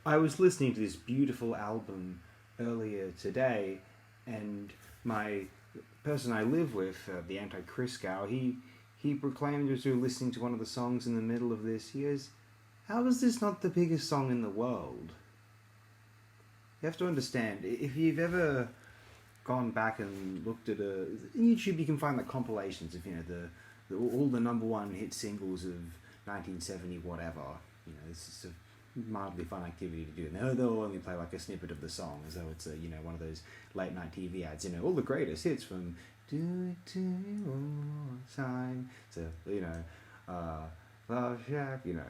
I was listening to this beautiful album earlier today, and my person I live with, the anti-Chriscow, he proclaimed as we were listening to one of the songs in the middle of this, he goes, "How is this not the biggest song in the world?" You have to understand, if you've ever gone back and looked at YouTube, you can find the compilations of all the number one hit singles of 1970 whatever. It's just a mildly fun activity to do. And they'll only play like a snippet of the song, as though it's one of those late night TV ads. All the greatest hits from "Do It To Me One More Time" to "Love Shack," and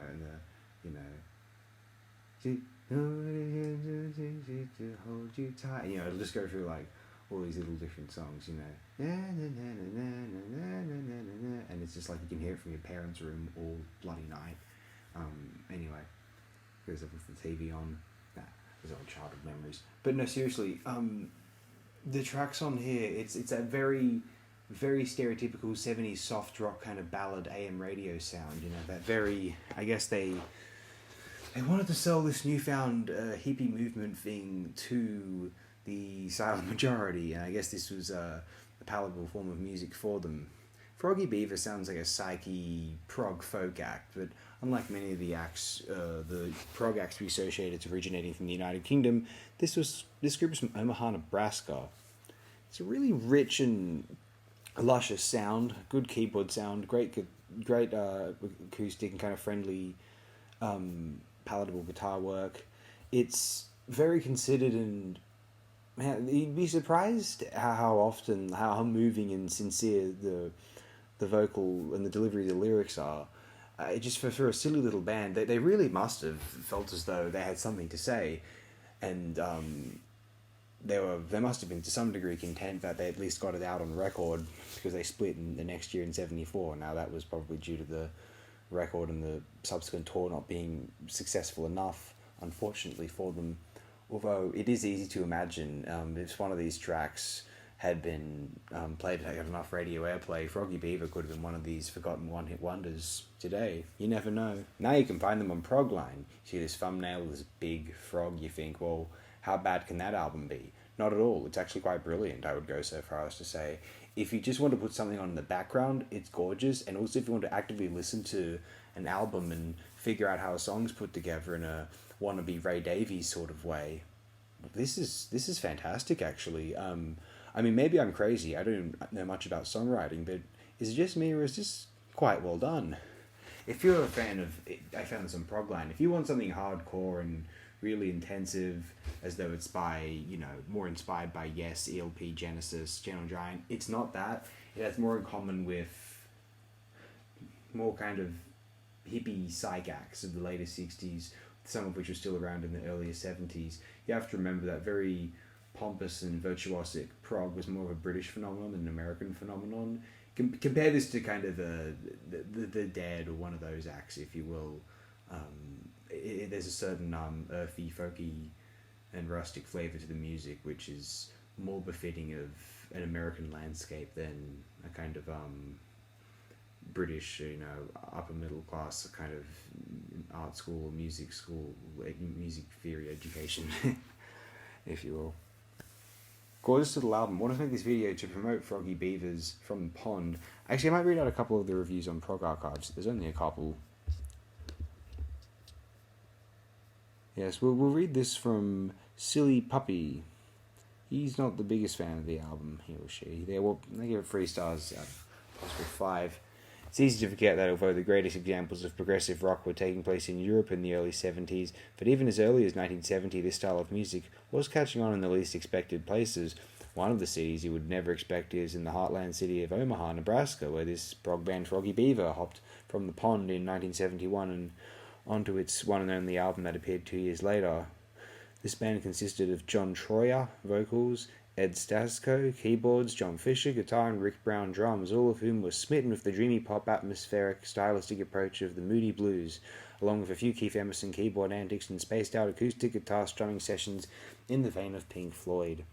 to hold you tight. It'll just go through like all these little different songs. And it's just like you can hear it from your parents' room all bloody night. Anyway, because I've left the TV on. Those old childhood memories. But no, seriously, the tracks on here, it's that very, very stereotypical 70s soft rock kind of ballad AM radio sound. That very, I guess they wanted to sell this newfound hippie movement thing to the silent majority, and I guess this was a palatable form of music for them. Froggie Beaver sounds like a psyche prog folk act, but unlike many of the acts, the prog acts we associate as originating from the United Kingdom, this group is from Omaha, Nebraska. It's a really rich and luscious sound, good keyboard sound, great acoustic and kind of friendly, palatable guitar work. It's very considered, and man, you'd be surprised how moving and sincere the vocal and the delivery of the lyrics are. Just for a silly little band, they really must have felt as though they had something to say, and they must have been to some degree content that they at least got it out on record, because they split in the next year in 1974. Now that was probably due to the record and the subsequent tour not being successful enough, unfortunately for them. Although it is easy to imagine, if one of these tracks had been played to have enough radio airplay, Froggie Beaver could have been one of these forgotten one-hit wonders today. You never know. Now you can find them on Progline. You see this thumbnail, this big frog, you think, well, how bad can that album be? Not at all. It's actually quite brilliant, I would go so far as to say. If you just want to put something on in the background, it's gorgeous. And also if you want to actively listen to an album and figure out how a song's put together in a wannabe Ray Davies sort of way, this is fantastic, actually. Maybe I'm crazy. I don't know much about songwriting, but is it just me, or is this quite well done? If you're a fan of, I found this on Progline, if you want something hardcore and really intensive, as though it's by, more inspired by Yes, ELP, Genesis, Gentle Giant, it's not that. It has more in common with more kind of hippie psych acts of the later 60s, some of which were still around in the earlier 70s. You have to remember that very pompous and virtuosic prog was more of a British phenomenon than an American phenomenon. Compare this to kind of the Dead, or one of those acts, if you will. There's a certain earthy, folky, and rustic flavour to the music, which is more befitting of an American landscape than a kind of British, upper middle class kind of art school, music theory education, if you will. Gorgeous little album. I want to make this video to promote Froggie Beavers from the Pond. Actually, I might read out a couple of the reviews on Prog Archives. There's only a couple. Yes, we'll read this from Silly Puppy. He's not the biggest fan of the album, he or she. They give it 3 stars out of possible 5. It's easy to forget that although the greatest examples of progressive rock were taking place in Europe in the early 70s, but even as early as 1970 this style of music was catching on in the least expected places. One of the cities you would never expect is in the heartland city of Omaha, Nebraska, where this prog band Froggie Beaver hopped from the Pond in 1971 and onto its one and only album that appeared 2 years later. This band consisted of John Troyer, vocals, Ed Stasko, keyboards, John Fisher, guitar, and Rick Brown, drums, all of whom were smitten with the dreamy pop atmospheric stylistic approach of the Moody Blues, along with a few Keith Emerson keyboard antics and spaced-out acoustic guitar strumming sessions in the vein of Pink Floyd.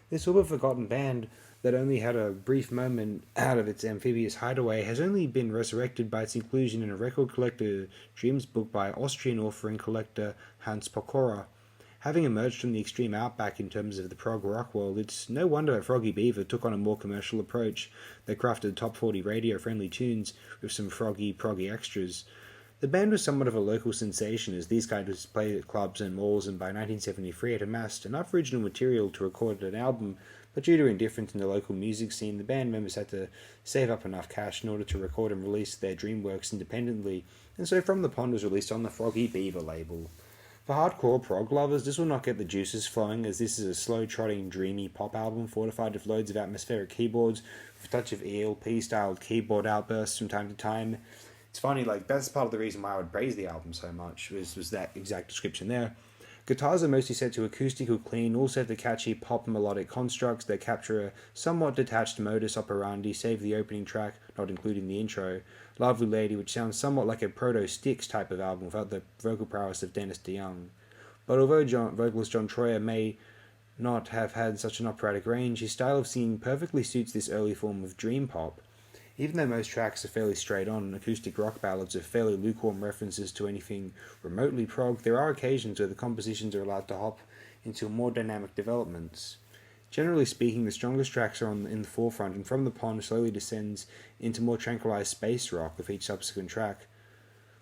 This all-but-forgotten band that only had a brief moment out of its amphibious hideaway has only been resurrected by its inclusion in a record collector Dreams book by Austrian author and collector Hans Pokora. Having emerged from the extreme outback in terms of the prog rock world, it's no wonder that Froggie Beaver took on a more commercial approach. They crafted top 40 radio-friendly tunes with some proggy extras. The band was somewhat of a local sensation, as these guys played at clubs and malls, and by 1973 had amassed enough original material to record an album, but due to indifference in the local music scene, the band members had to save up enough cash in order to record and release their dream works independently, and so From the Pond was released on the Froggie Beaver label. For hardcore prog lovers, this will not get the juices flowing, as this is a slow-trotting, dreamy pop album fortified with loads of atmospheric keyboards, with a touch of ELP-styled keyboard outbursts from time to time. It's funny, that's part of the reason why I would praise the album so much, was that exact description there. Guitars are mostly set to acoustical clean, all set to catchy pop melodic constructs that capture a somewhat detached modus operandi, save the opening track, not including the intro, Lovely Lady, which sounds somewhat like a proto-Styx type of album without the vocal prowess of Dennis DeYoung. But although vocalist John Troyer may not have had such an operatic range, his style of singing perfectly suits this early form of dream pop. Even though most tracks are fairly straight-on, acoustic rock ballads are fairly lukewarm references to anything remotely prog, there are occasions where the compositions are allowed to hop into more dynamic developments. Generally speaking, the strongest tracks are in the forefront, and From the Pond slowly descends into more tranquilized space rock with each subsequent track,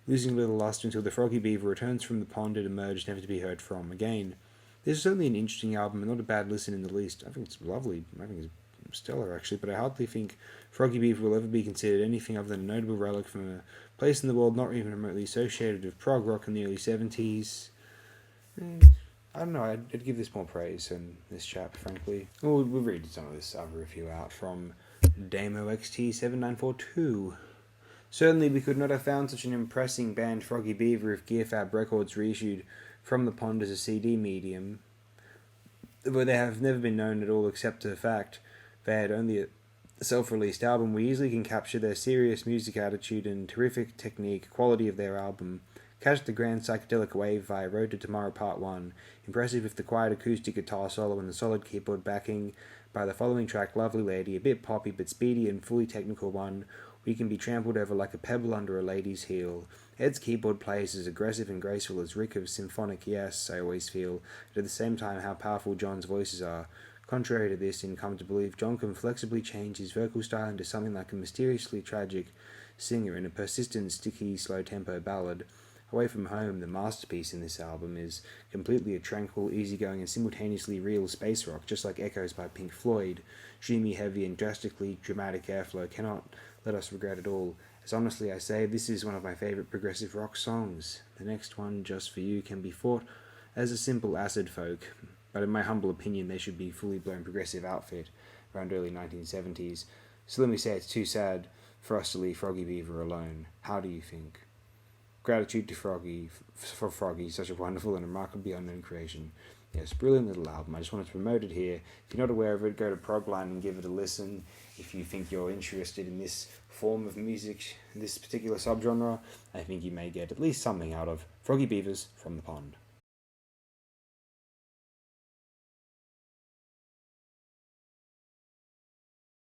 losing a little luster until the Froggie Beaver returns from the pond it emerged, never to be heard from again. This is certainly an interesting album, and not a bad listen in the least. I think it's lovely. I think it's stellar, actually, but I hardly think Froggie Beaver will ever be considered anything other than a notable relic from a place in the world not even remotely associated with prog rock in the early 70s. I don't know, I'd give this more praise than this chap, frankly. We'll read some of this other review out from DamoXT7942. Certainly we could not have found such an impressing band, Froggie Beaver, if Gearfab Records reissued From the Pond as a CD medium, but they have never been known at all except to the fact they had only a self-released album. We easily can capture their serious music attitude and terrific technique, quality of their album. Catch the grand psychedelic wave via Road to Tomorrow Part 1, impressive with the quiet acoustic guitar solo and the solid keyboard backing by the following track, Lovely Lady, a bit poppy but speedy and fully technical one. We can be trampled over like a pebble under a lady's heel. Ed's keyboard play is as aggressive and graceful as Rick of Symphonic Yes, I always feel, but at the same time how powerful John's voices are. Contrary to this, in Come to Believe, John can flexibly change his vocal style into something like a mysteriously tragic singer in a persistent, sticky, slow-tempo ballad. Away from Home, the masterpiece in this album, is completely a tranquil, easygoing, and simultaneously real space rock, just like Echoes by Pink Floyd. Dreamy, heavy, and drastically dramatic airflow cannot let us regret it all. As honestly I say, this is one of my favourite progressive rock songs. The next one, Just For You, can be thought as a simple acid folk, but in my humble opinion they should be fully blown progressive outfit around early 1970s. So let me say it's too sad for us to leave Froggie Beaver alone. How do you think? Gratitude to Froggie, for Froggie, such a wonderful and remarkably unknown creation. Yes, brilliant little album. I just wanted to promote it here. If you're not aware of it, go to Progline and give it a listen. If you think you're interested in this form of music, this particular subgenre, I think you may get at least something out of Froggie Beavers From the Pond.